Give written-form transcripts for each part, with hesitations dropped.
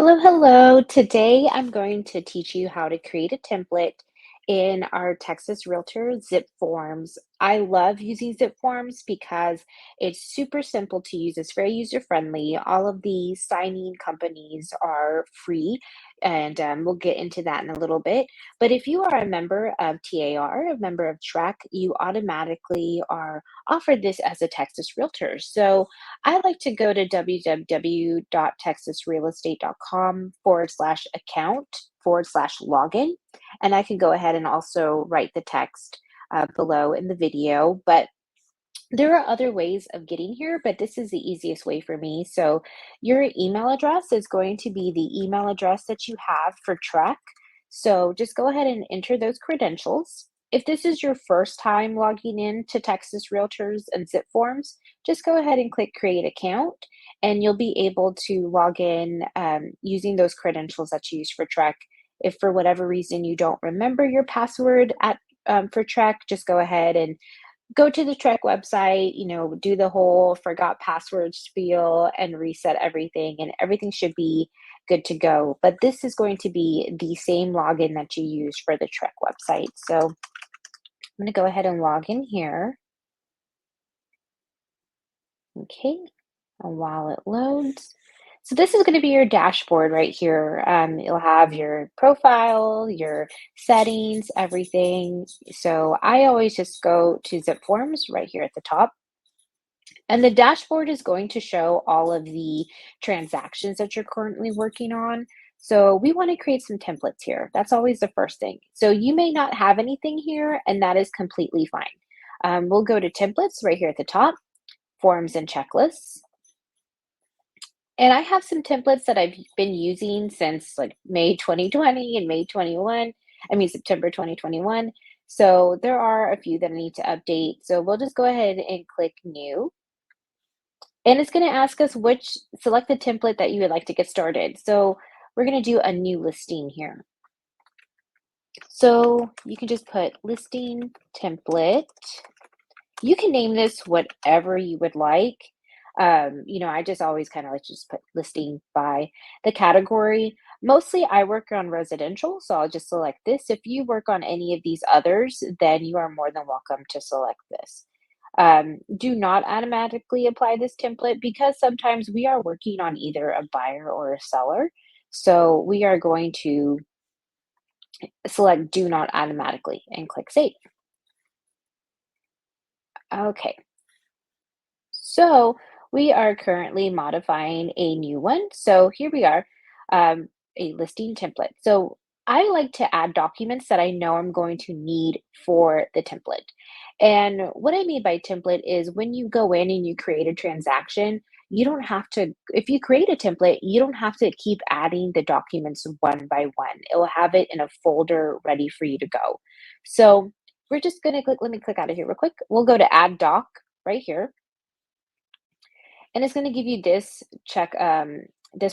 Hello, hello. Today I'm going to teach you how to create a template in our Texas Realtor zip forms. I love using zip forms because it's super simple to use. It's very user friendly. All of the signing companies are free, and we'll get into that in a little bit. But if you are a member of TAR, a member of TREC, you automatically are offered this as a Texas Realtor. So I like to go to www.texasrealestate.com/account/login, and I can go ahead and also write the text below in the video. But there are other ways of getting here, but this is the easiest way for me. So your email address is going to be the email address that you have for Trek. So just go ahead and enter those credentials. If this is your first time logging in to Texas Realtors and Zip Forms, just go ahead and click Create Account, and you'll be able to log in using those credentials that you use for Trek. If for whatever reason you don't remember your password for Trek, just go ahead and go to the Trek website, do the whole forgot password spiel and reset everything, and everything should be good to go. But this is going to be the same login that you use for the Trek website. So I'm going to go ahead and log in here. Okay, and while it loads. So this is going to be your dashboard right here. You'll have your profile, your settings, everything. So I always just go to Zip Forms right here at the top. And the dashboard is going to show all of the transactions that you're currently working on. So we want to create some templates here. That's always the first thing. So you may not have anything here, and that is completely fine. We'll go to templates right here at the top, forms and checklists. And I have some templates that I've been using since like May 2020 and September 2021. So there are a few that I need to update. So we'll just go ahead and click new. And it's going to ask us select the template that you would like to get started. So we're going to do a new listing here. So you can just put listing template. You can name this whatever you would like. I just always kind of like to just put listing by the category. Mostly I work on residential, so I'll just select this. If you work on any of these others, then you are more than welcome to select this. Do not automatically apply this template because sometimes we are working on either a buyer or a seller. So we are going to select do not automatically and click save. Okay, so we are currently modifying a new one. So here we are, a listing template. So I like to add documents that I know I'm going to need for the template. And what I mean by template is when you go in and you create a transaction, you don't have to, if you create a template, you don't have to keep adding the documents one by one. It will have it in a folder ready for you to go. So we're just going to click, let me click out of here real quick. We'll go to add doc right here, and it's going to give you this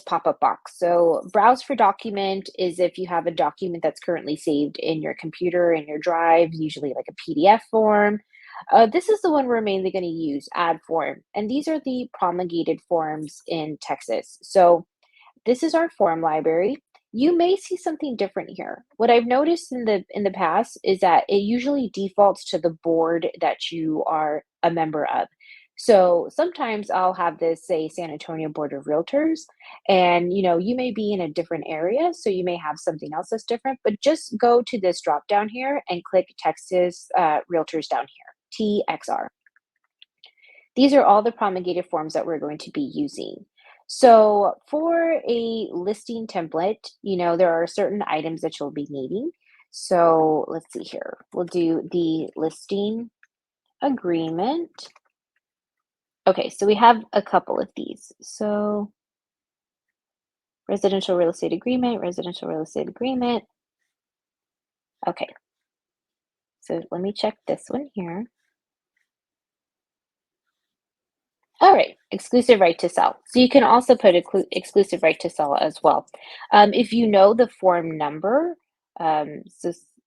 pop-up box. So browse for document is if you have a document that's currently saved in your computer, in your drive, usually like a PDF form. This is the one we're mainly going to use, add form. And these are the promulgated forms in Texas. So this is our form library. You may see something different here. What I've noticed in the past is that it usually defaults to the board that you are a member of. So sometimes I'll have this say San Antonio Board of Realtors, and you may be in a different area, so you may have something else that's different. But just go to this drop down here and click Texas Realtors down here, TXR. These are all the promulgated forms that we're going to be using. So for a listing template, there are certain items that you'll be needing. So let's see here. We'll do the listing agreement. Okay, so we have a couple of these. So residential real estate agreement, residential real estate agreement. Okay, so let me check this one here. All right, exclusive right to sell. So you can also put exclusive right to sell as well. If you know the form number,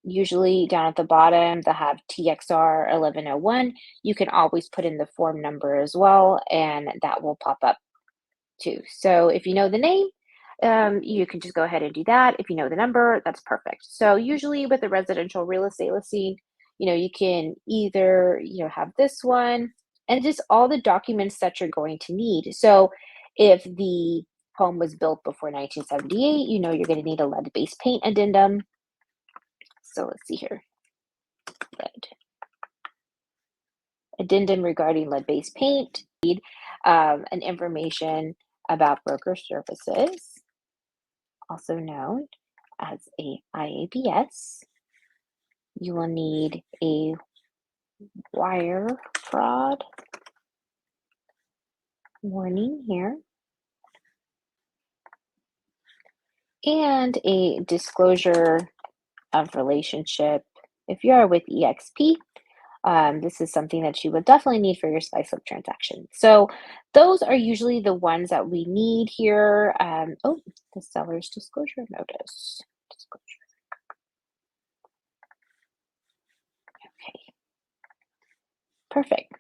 usually down at the bottom, they'll have TXR 1101. You can always put in the form number as well, and that will pop up too. So if you know the name, you can just go ahead and do that. If you know the number, that's perfect. So usually with a residential real estate listing, you can either, have this one and just all the documents that you're going to need. So if the home was built before 1978, you're going to need a lead-based paint addendum. So let's see here. Lead addendum regarding lead-based paint. And information about broker services, also known as a IABS. You will need a wire fraud warning here and a disclosure of relationship. If you are with EXP, this is something that you would definitely need for your SkySlip transaction. So those are usually the ones that we need here. The seller's disclosure notice. Disclosure. Okay, perfect.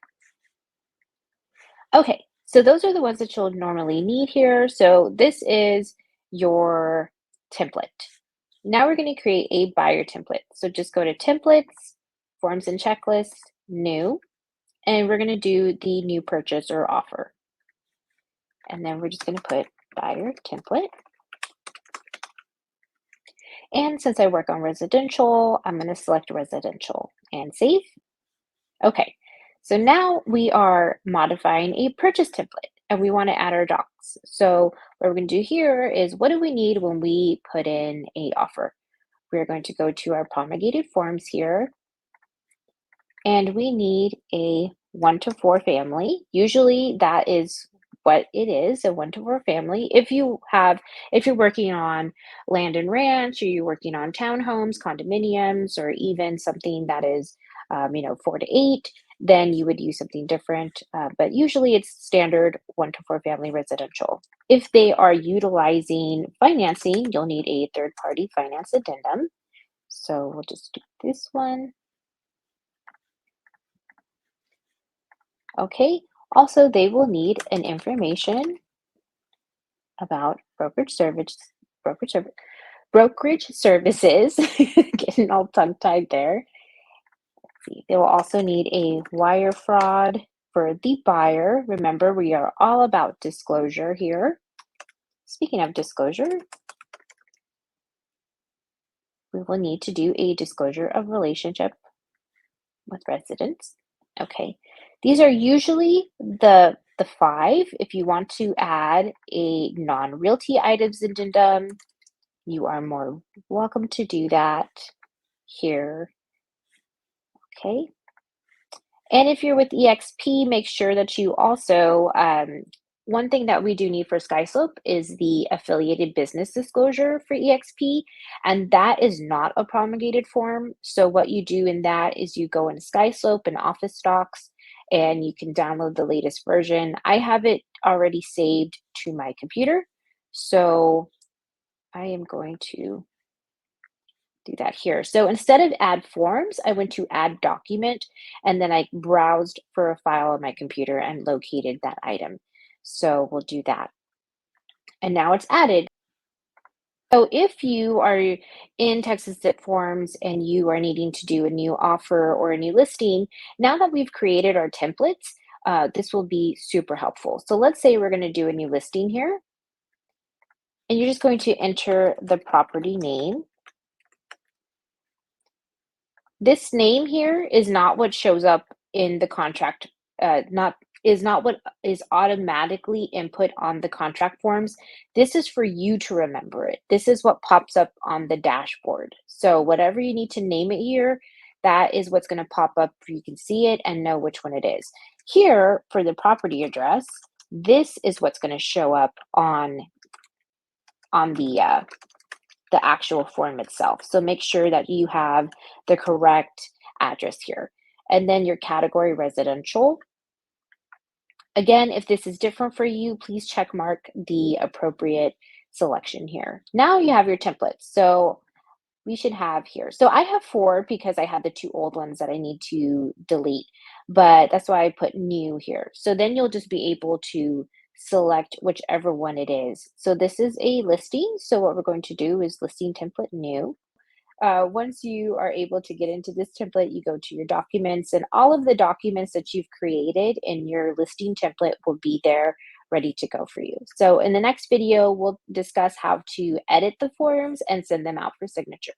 Okay, so those are the ones that you'll normally need here. So this is your template. Now we're going to create a buyer template. So just go to templates, forms and checklists, new, and we're going to do the new purchase or offer. And then we're just going to put buyer template. And since I work on residential, I'm going to select residential and save. Okay, so now we are modifying a purchase template and we want to add our docs. So what we're going to do here is what do we need when we put in a offer? We're going to go to our promulgated forms here and we need a 1 to 4 family. Usually that is what it is, a 1 to 4 family. If you're working on land and ranch, or you're working on townhomes, condominiums, or even something that is 4 to 8, then you would use something different. But usually it's standard 1 to 4 family residential. If they are utilizing financing, you'll need a third party finance addendum. So we'll just do this one. Okay, also they will need an information about brokerage service, brokerage services. Getting all tongue-tied there. Let's see. They will also need a wire fraud for the buyer. Remember, we are all about disclosure here. Speaking of disclosure, we will need to do a disclosure of relationship with residents. Okay, these are usually the 5. If you want to add a non-realty items addendum, you are more welcome to do that here. Okay, and if you're with EXP, make sure that you also one thing that we do need for SkySlope is the affiliated business disclosure for EXP, and that is not a promulgated form. So what you do in that is you go into SkySlope and Office Docs, and you can download the latest version. I have it already saved to my computer, so I am going to do that here. So instead of add forms, I went to add document, and then I browsed for a file on my computer and located that item. So we'll do that. And now it's added. So if you are in Texas Zip Forms and you are needing to do a new offer or a new listing, now that we've created our templates, this will be super helpful. So let's say we're going to do a new listing here, and you're just going to enter the property name. This name here is not what shows up in the contract, not what is automatically input on the contract forms. This is for you to remember it. This is what pops up on the dashboard. So whatever you need to name it here, that is what's going to pop up so you can see it and know which one it is. Here, for the property address, this is what's going to show up on the actual form itself. So make sure that you have the correct address here. And then your category residential. Again, if this is different for you, please check mark the appropriate selection here. Now you have your templates. So we should have here. So I have 4 because I had the 2 old ones that I need to delete, but that's why I put new here. So then you'll just be able to select whichever one it is. So this is a listing. So what we're going to do is listing template new. Once you are able to get into this template, you go to your documents, and all of the documents that you've created in your listing template will be there ready to go for you. So in the next video, we'll discuss how to edit the forms and send them out for signature.